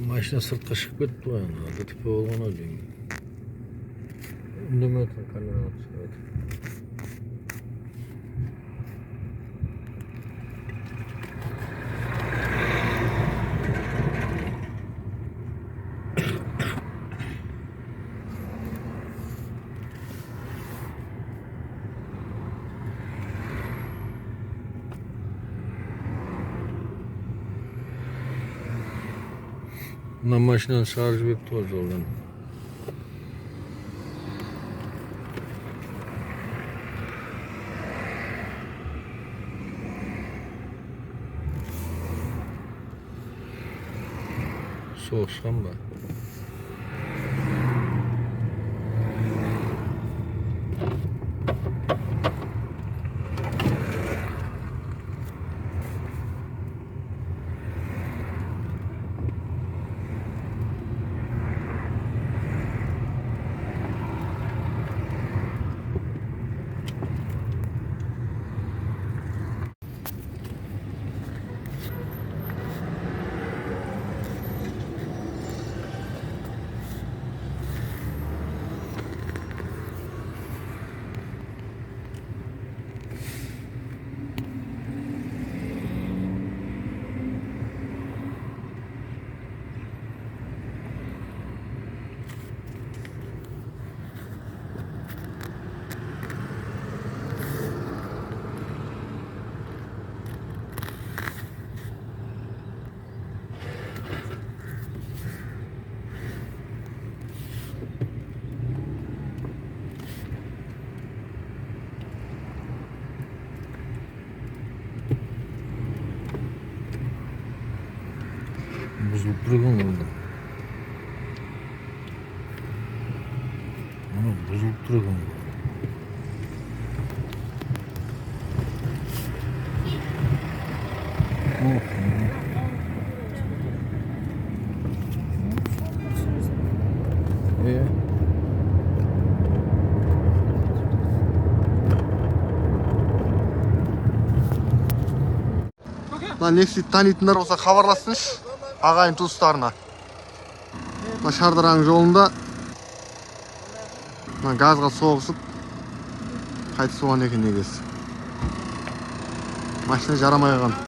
Машина сыртқа шығып кетті ғой, ана ДТП болған деймін. Үндемей отыр, камераға түсіріп отыр. Мына машинаны шығарып жіберіпті ғой жолдан. Соғысқан ба? Buzulup duruyor mu orada? Ana buzulup duruyor mu? Next'i tanıtınlar olsa хабарласыңызшы ағайын туыстарына. Шардараның жолында газға соғысып қайтыс болған екен негізі. Машина жарамай қалған.